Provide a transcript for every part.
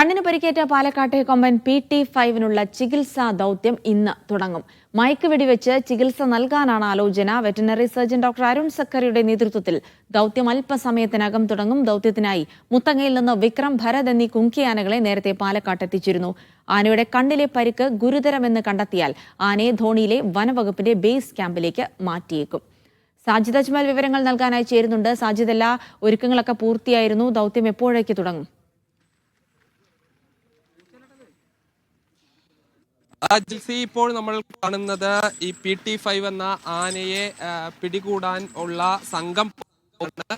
കണ്ണിന് പരിക്കേറ്റ പാലക്കാട്ടെ കൊമ്പൻ PT5-നുള്ള ചികിത്സാ ദൗത്യം ഇന്ന് തുടങ്ങും. മയക്ക് വെടിവെച്ച് ചികിത്സ നൽകാനാണ് ആലോചന. വെറ്ററിനറി സർജൻ ഡോക്ടർ അരുൺ സക്കറിയുടെ നേതൃത്വത്തിൽ ദൗത്യം അല്പസമയത്തിനകം തുടങ്ങും. ദൗത്യത്തിനായി മുത്തങ്ങയിൽ നിന്ന് വിക്രം, ഭരത് എന്നീ കുങ്കിയാനകളെ നേരത്തെ പാലക്കാട്ട് എത്തിച്ചിരുന്നു. ആനയുടെ കണ്ണിലെ പരിക്ക് ഗുരുതരമെന്ന് കണ്ടെത്തിയാൽ ആനയെ ധോണിയിലെ വനവകുപ്പിന്റെ ബേസ് ക്യാമ്പിലേക്ക് മാറ്റിയേക്കും. സാജിദ് അജ്മൽ വിവരങ്ങൾ നൽകാനായി ചേരുന്നുണ്ട്. സാജിദ്, എല്ലാ ഒരുക്കങ്ങളൊക്കെ പൂർത്തിയായിരുന്നു. ദൗത്യം എപ്പോഴേക്ക് തുടങ്ങും? ഇപ്പോൾ നമ്മൾ കാണുന്നത് ഈ PT5 എന്ന ആനയെ പിടികൂടാൻ ഉള്ള സംഘം,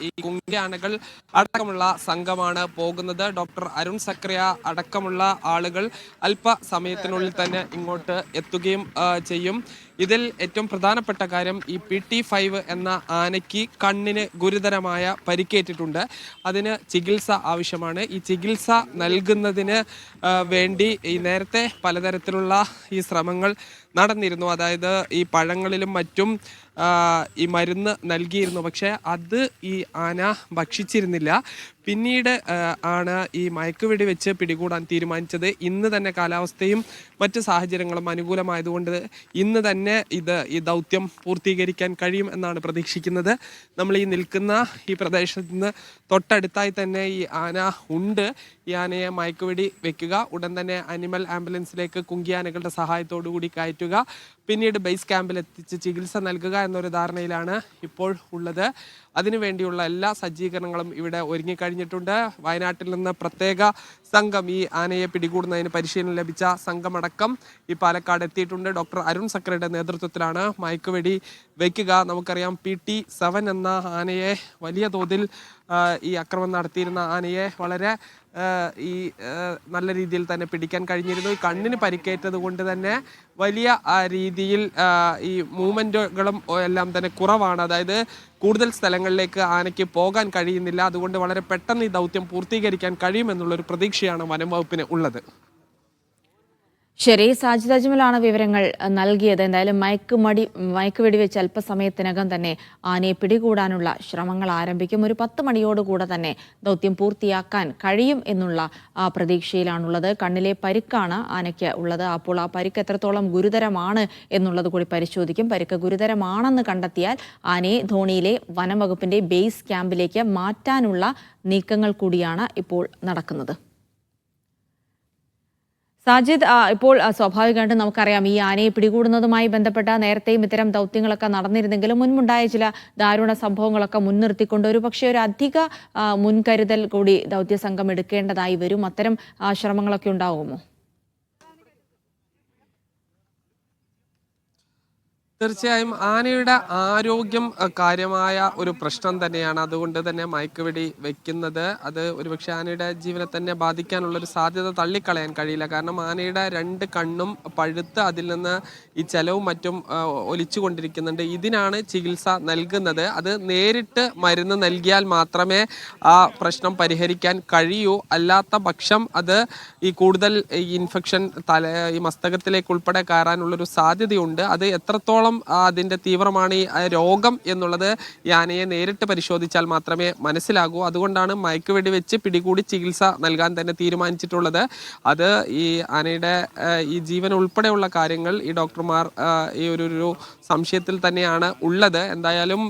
ഈ കുങ്കിയാനകൾ അടക്കമുള്ള സംഘമാണ് പോകുന്നത്. ഡോക്ടർ അരുൺ സക്രിയ അടക്കമുള്ള ആളുകൾ അല്പസമയത്തിനുള്ളിൽ തന്നെ ഇങ്ങോട്ട് എത്തുകയും ചെയ്യും. ഇതിൽ ഏറ്റവും പ്രധാനപ്പെട്ട കാര്യം, ഈ PT5 എന്ന ആനയ്ക്ക് കണ്ണിന് ഗുരുതരമായ പരിക്കേറ്റിട്ടുണ്ട്. അതിന് ചികിത്സ ആവശ്യമാണ്. ഈ ചികിത്സ നൽകുന്നതിന് വേണ്ടി ഈ നേരത്തെ പലതരത്തിലുള്ള ഈ ശ്രമങ്ങൾ നടന്നിരുന്നു. അതായത് ഈ പഴങ്ങളിലും മറ്റും ഈ മരുന്ന് നൽകിയിരുന്നു. പക്ഷേ അത് ഈ ആന ഭക്ഷിച്ചിരുന്നില്ല. പിന്നീട് ആണ് ഈ മയക്കുവെടി വെച്ച് പിടികൂടാൻ തീരുമാനിച്ചത്. ഇന്ന് തന്നെ കാലാവസ്ഥയും മറ്റ് സാഹചര്യങ്ങളും അനുകൂലമായതുകൊണ്ട് ഇന്ന് തന്നെ ഈ ദൗത്യം പൂർത്തീകരിക്കാൻ കഴിയും എന്നാണ് പ്രതീക്ഷിക്കുന്നത്. നമ്മൾ ഈ നിൽക്കുന്ന ഈ പ്രദേശത്ത് നിന്ന് തൊട്ടടുത്തായി തന്നെ ഈ ആന ഉണ്ട്. ഈ ആനയെ മയക്കുവെടി വെക്കുക, ഉടൻ തന്നെ അനിമൽ ആംബുലൻസിലേക്ക് കുങ്കിയാനകളുടെ സഹായത്തോടു കൂടി കയറ്റുക, പിന്നീട് ബേസ് ക്യാമ്പിൽ എത്തിച്ച് ചികിത്സ നൽകുക എന്നൊരു ധാരണയിലാണ് ഇപ്പോൾ ഉള്ളത്. അതിനുവേണ്ടിയുള്ള എല്ലാ സജ്ജീകരണങ്ങളും ഇവിടെ ഒരുങ്ങിക്കഴിഞ്ഞിട്ടുണ്ട്. വയനാട്ടിൽ നിന്ന് പ്രത്യേക സംഘം, ഈ ആനയെ പിടികൂടുന്നതിന് പരിശീലനം ലഭിച്ച സംഘമടക്കം ഈ പാലക്കാട് എത്തിയിട്ടുണ്ട്. ഡോക്ടർ അരുൺ സക്രയുടെ നേതൃത്വത്തിലാണ് മയക്കുവെടി വയ്ക്കുക. നമുക്കറിയാം, PT7 എന്ന ആനയെ വലിയ തോതിൽ ഈ ആക്രമണം നടത്തിയിരുന്ന ആനയെ വളരെ നല്ല രീതിയിൽ തന്നെ പിടിക്കാൻ കഴിഞ്ഞിരുന്നു. ഈ കണ്ണിന് പരിക്കേറ്റത് കൊണ്ട് തന്നെ വലിയ രീതിയിൽ ഈ മൂവ്മെൻറ്റുകളും എല്ലാം തന്നെ കുറവാണ്. അതായത് കൂടുതൽ സ്ഥലങ്ങളിലേക്ക് ആനയ്ക്ക് പോകാൻ കഴിയുന്നില്ല. അതുകൊണ്ട് വളരെ പെട്ടെന്ന് ഈ ദൗത്യം പൂർത്തീകരിക്കാൻ കഴിയുമെന്നുള്ളൊരു പ്രതീക്ഷയാണ് വനം വകുപ്പിന് ഉള്ളത്. ശരി, സാജിദ് അജ്മലാണ് വിവരങ്ങൾ നൽകിയത്. എന്തായാലും മയക്ക് വെടിവെച്ച് അല്പസമയത്തിനകം തന്നെ ആനയെ പിടികൂടാനുള്ള ശ്രമങ്ങൾ ആരംഭിക്കും. ഒരു 10 മണിയോടുകൂടെ തന്നെ ദൗത്യം പൂർത്തിയാക്കാൻ കഴിയും എന്നുള്ള പ്രതീക്ഷയിലാണുള്ളത്. കണ്ണിലെ പരിക്കാണ് ആനയ്ക്ക് ഉള്ളത്. അപ്പോൾ ആ പരിക്ക് എത്രത്തോളം ഗുരുതരമാണ് എന്നുള്ളത് കൂടി പരിശോധിക്കും. പരിക്ക് ഗുരുതരമാണെന്ന് കണ്ടെത്തിയാൽ ആനയെ ധോണിയിലെ വനംവകുപ്പിന്റെ ബേസ് ക്യാമ്പിലേക്ക് മാറ്റാനുള്ള നീക്കങ്ങൾ കൂടിയാണ് ഇപ്പോൾ നടക്കുന്നത്. സാജിദ്, ഇപ്പോൾ സ്വാഭാവികമായിട്ടും നമുക്കറിയാം, ഈ ആനയെ പിടികൂടുന്നതുമായി ബന്ധപ്പെട്ട നേരത്തെയും ഇത്തരം ദൗത്യങ്ങളൊക്കെ നടന്നിരുന്നെങ്കിലും മുൻപുണ്ടായ ചില ദാരുണ സംഭവങ്ങളൊക്കെ മുൻനിർത്തിക്കൊണ്ട് ഒരു പക്ഷേ ഒരു അധിക മുൻകരുതൽ കൂടി ദൗത്യ സംഘം എടുക്കേണ്ടതായി വരും. അത്തരം ശ്രമങ്ങളൊക്കെ ഉണ്ടാകുമോ? തീർച്ചയായും ആനയുടെ ആരോഗ്യം കാര്യമായ ഒരു പ്രശ്നം തന്നെയാണ്. അതുകൊണ്ട് തന്നെ മയക്കുവെടി വെക്കുന്നത് അത് ഒരുപക്ഷെ ആനയുടെ ജീവനെ തന്നെ ബാധിക്കാനുള്ളൊരു സാധ്യത തള്ളിക്കളയാൻ കഴിയില്ല. കാരണം ആനയുടെ 2 കണ്ണും പഴുത്ത് അതിൽ നിന്ന് ഈ ചെലവും മറ്റും ഒലിച്ചു കൊണ്ടിരിക്കുന്നുണ്ട്. ഇതിനാണ് ചികിത്സ നൽകുന്നത്. അത് നേരിട്ട് മരുന്ന് നൽകിയാൽ മാത്രമേ ആ പ്രശ്നം പരിഹരിക്കാൻ കഴിയൂ. അല്ലാത്ത പക്ഷം അത് ഈ കൂടുതൽ ഇൻഫെക്ഷൻ ഈ മസ്തകത്തിലേക്ക് ഉൾപ്പെടെ കയറാനുള്ളൊരു സാധ്യതയുണ്ട്. അത് എത്രത്തോളം അതിൻ്റെ തീവ്രമാണ് ഈ രോഗം എന്നുള്ളത് ഈ ആനയെ നേരിട്ട് പരിശോധിച്ചാൽ മാത്രമേ മനസ്സിലാകൂ. അതുകൊണ്ടാണ് മയക്കുവെടി വെച്ച് പിടികൂടി ചികിത്സ നൽകാൻ തന്നെ തീരുമാനിച്ചിട്ടുള്ളത്. അത് ഈ ആനയുടെ ഈ ജീവൻ ഉൾപ്പെടെയുള്ള കാര്യങ്ങൾ ഈ ഡോക്ടർമാർ ഈ ഒരു സംശയത്തിൽ തന്നെയാണ് ഉള്ളത്. എന്തായാലും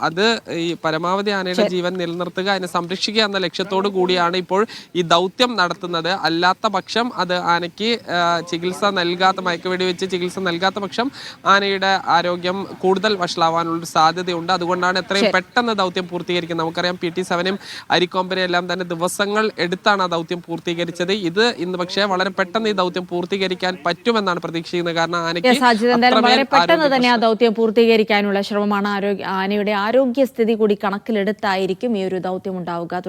അത് ഈ പരമാവധി ആനയുടെ ജീവൻ നിലനിർത്തുക, അതിനെ സംരക്ഷിക്കുക എന്ന ലക്ഷ്യത്തോടു കൂടിയാണ് ഇപ്പോൾ ഈ ദൗത്യം നടത്തുന്നത്. അല്ലാത്ത പക്ഷം അത് ആനയ്ക്ക് ചികിത്സ നൽകാത്ത, മയക്കുവെടി വെച്ച് ചികിത്സ നൽകാത്ത പക്ഷം ആനയുടെ ആരോഗ്യം കൂടുതൽ വഷളാവാനുള്ള സാധ്യതയുണ്ട്. അതുകൊണ്ടാണ് എത്രയും പെട്ടെന്ന് ദൗത്യം പൂർത്തീകരിക്കുന്നത്. നമുക്കറിയാം, PT7-നും അരിക്കൊമ്പനെയും എല്ലാം തന്നെ ദിവസങ്ങൾ എടുത്താണ് ആ ദൗത്യം പൂർത്തീകരിച്ചത്. ഇന്ന് പക്ഷേ വളരെ പെട്ടെന്ന് ഈ ദൗത്യം പൂർത്തീകരിക്കാൻ പറ്റുമെന്നാണ് പ്രതീക്ഷിക്കുന്നത്. കാരണം വളരെ പെട്ടെന്ന് തന്നെ ആ ദൗത്യം പൂർത്തീകരിക്കാനുള്ള ശ്രമമാണ്. ആനയുടെ ആരോഗ്യസ്ഥിതി കൂടി കണക്കിലെടുത്തായിരിക്കും ഈ ഒരു ദൗത്യം ഉണ്ടാവുക.